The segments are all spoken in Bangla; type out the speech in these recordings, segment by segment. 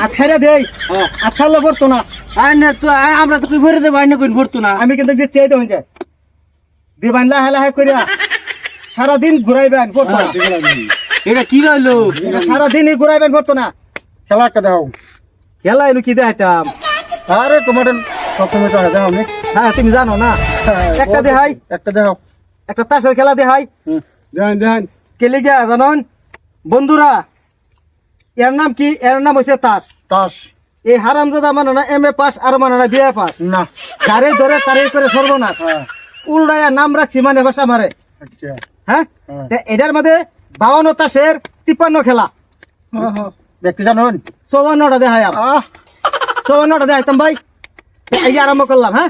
আচ্ছা রে দেই আচ্ছা লো পড়তো না আমরা তো ভরে দেবো আইনে কই ভরতো না আমি কিন্তু যে চেয়ে দেন যায় দিবান লাহে লাহে করিয়া সারাদিন ঘুরাইবেন পড়তো না এটা কি হইলো সারাদিনই ঘুরাইবেন পড়তো না খেলা একটা দাও খেলা এলো কি দেখাইতাম আরে তোমার সবসময় তো দাও আমি হ্যাঁ তুমি জানো না একটা দেখাই একটা দাও একটা তাসের খেলা দেখাই দেন দেন কেলে গিয়া জানন বন্ধুরা এর নাম কি এর নাম হইছে তাস টাস এই হারামজাদা মানে না এম এ পাস আর মানে না বিএ পাস না যারে ধরে তারে করে সর্বনাশ উল্টায়া নাম রাখছি মানে ভাষা মারে আচ্ছা হ্যাঁ তা এটার মধ্যে 52 তাসের 53 খেলা দেখতে জানুন 54টা দেখাই আম 54টা দেখাইতাম ভাই এই যে আরম্ভ করলাম হ্যাঁ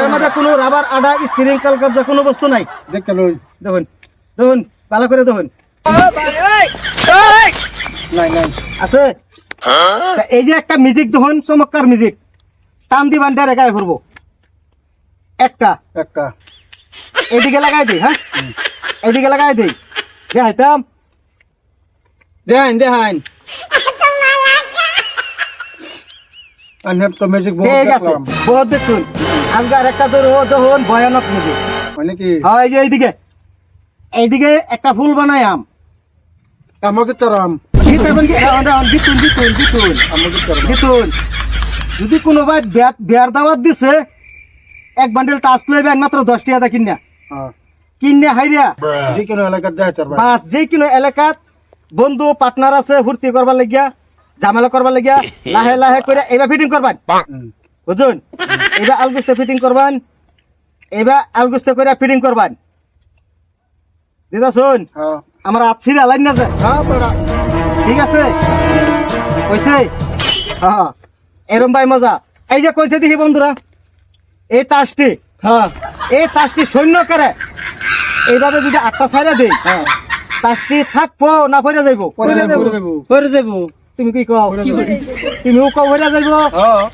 এর মধ্যে কোনো রাবার আডা স্প্রিং কলকবজা কোনো বস্তু নাই দেখতে লই দেখুন দেখুন ভালো করে দেখুন নাই নাই আছে তা এই যে একটা মিউজিক দেখুন চমৎকার মিউজিক টান দিবান ডাইরেক্ট গায়ে ঘুরবো একটা একটা এইদিকে লাগাই দিই হ্যাঁ এইদিকে লাগাই দিই দেখাইতাম দেখাইন দেখাইন আনহেব তো ম্যাজিক বহুত ঠিক আছে দেখলাম বহুত দেখুন আজকে আর একটা দেখুন ভয়ানক মিউজিক মানে কি হ্যাঁ এই যে এইদিকে এইদিকে একটা ফুল বানাই আম আমাকে তো রাম আমাকে তো রাম জিতুন যদি কোনো ভাই বিয়ার দাওয়াত দিছে এক বান্ডেল টাচ লইবেন মাত্র 10 টাকা কিনা হ্যাঁ কিনে হাইরা যে কোনো এলাকার যায় তার ভাই বাস যে কোনো এলাকাত বন্ধু পার্টনার আছে ফুর্তি করবার লাগিয়া ঝামেলা করবার লাগিয়া লাহে লাহে করে এবার ফিটিং করবেন বুঝুন এবার আলগুস্তে ফিটিং করবেন এবার আলগুস্তে করে ফিটিং করবেন দিদা শুন হ্যাঁ আমার আছিরা লাইন না যায় হ্যাঁ বড়া ঠিক আছে কইছে হ্যাঁ এরম ভাই মজা এই যে কইছে দেখি বন্ধুরা এই তাসটি হ্যাঁ এই তাসটি সৈন্য করে এইভাবে যদি 8টা ছাইরা দেই হ্যাঁ তাসটি থাকবো না পড়ে যাইবো পরে দেব করে দেবো তুমি কি কও তুমিও কও পড়ে যাইবো হ্যাঁ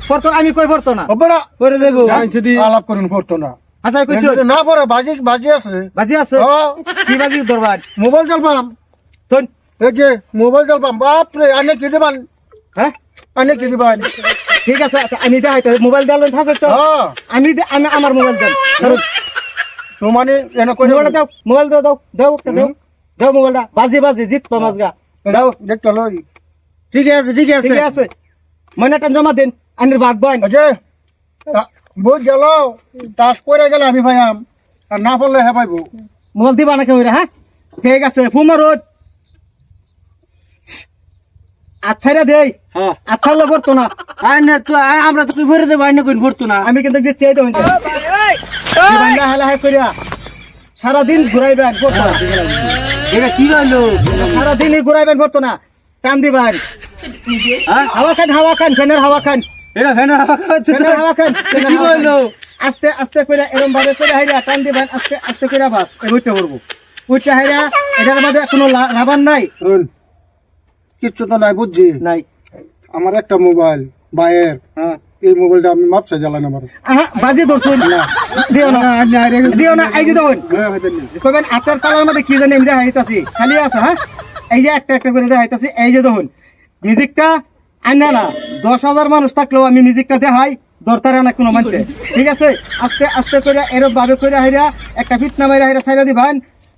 পড়তো আমি কই পড়তো না বড়া করে দেবো আলাপ করুন করতো না আচ্ছা কইছো না পরে বাজি বাজি আছে বাজি আছে হ্যাঁ কি বাজি দরবার মোবাইল চালবাম তোন এই যে মোবাইল চালবাম বাপ রে আনে কি দিবান হ্যাঁ আনে কি দিবান ঠিক আছে আচ্ছা, আমি দেখাইতে মোবাইল দিলেন থাকে তো হ্যাঁ আমি আমি আমার মোবাইল দেন ধরুন সুমানি এনে কই মোবাইলটা দাও মোবাইল দাও দাও দাও একটা দাও দাও মোবাইলটা বাজি বাজি জিতবো মাঝগা দাও দেখতে লই ঠিক আছে ঠিক আছে ঠিক আছে ময়নাটা জমা দেন আনির ভাগ বইন অজয় বুঝ গেল টাস পড়ে গেলে আমি ভাইয়াম আর না পড়লে হ্যাঁ পাইবো মোবাইল দিবা না কেউ হ্যাঁ ঠিক আছে ফুমা রোড আচ্ছা রে দেই হ্যাঁ আচ্ছা লো পড়তো না আইনে তো আমরা তো ভরে দেবো আইনে কই ভরতো না আমি কিন্তু যে চেয়ে দেন দিবান লাহে লাহে করিয়া সারাদিন ঘুরাইবেন পড়তো না এটা কি হইলো সারাদিনই ঘুরাইবেন পড়তো না টান দিবেন হাওয়া খান ফ্যানের হাওয়া খান এটা ফেনা ফ্যানের হাওয়া খান কি হইলো আস্তে আস্তে করে এরম ভাবে করে হাইরা টান দিবেন আস্তে আস্তে করে বাস এগুইটা করবো উইটা হাইরা এটার মধ্যে কোনো রাবার নাই রুন কিচ্ছু তো নাই বুঝছি নাই আমার একটা মোবাইল বাইয়ের হ্যাঁ এই মোবাইলটা আমি মাপছে জ্বালাই আমার আহা বাজি ধরছুন দিও না দিও না এই যে দেখুন কইবেন আতার তালার মধ্যে কি জানি এমনি হাইতাছি খালি আছে হ্যাঁ এই যে একটা একটা করে দেখাইতাছি এই যে দেখুন মিউজিকটা আইনা না 10,000 মানুষ থাকলেও আমি মিউজিকটা দেখাই দরতারে না কোনো মানছে ঠিক আছে আস্তে আস্তে করে এরকম ভাবে করে হাইরা একটা ফিট না মাইরা হাইরা সাইরা দিবেন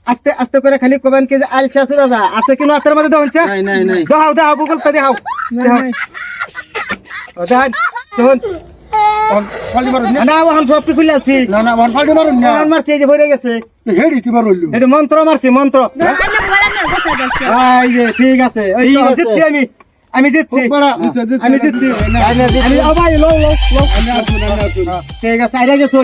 আস্তে আস্তে করে খালি কবেন কি যে আলসা আছে দাদা আছে কিনো আতার মধ্যে দেখুন নাই নাই নাই দেখাও দেখাও গুগলটা দেখাও দেখান দেখুন ফালটি মারুন না ওখান সবটি খুলে আছি না না ওয়ান ফালটি মারুন না ওখান মারছি এই যে ভরে গেছে হেডি কি মারুন এটা মন্ত্র মারছি মন্ত্র এই যে ঠিক আছে ওই তো জিতছি আমি জিতছি আমি জিতছি আমি ও ভাই লো ঠিক আছে আইরা গেছো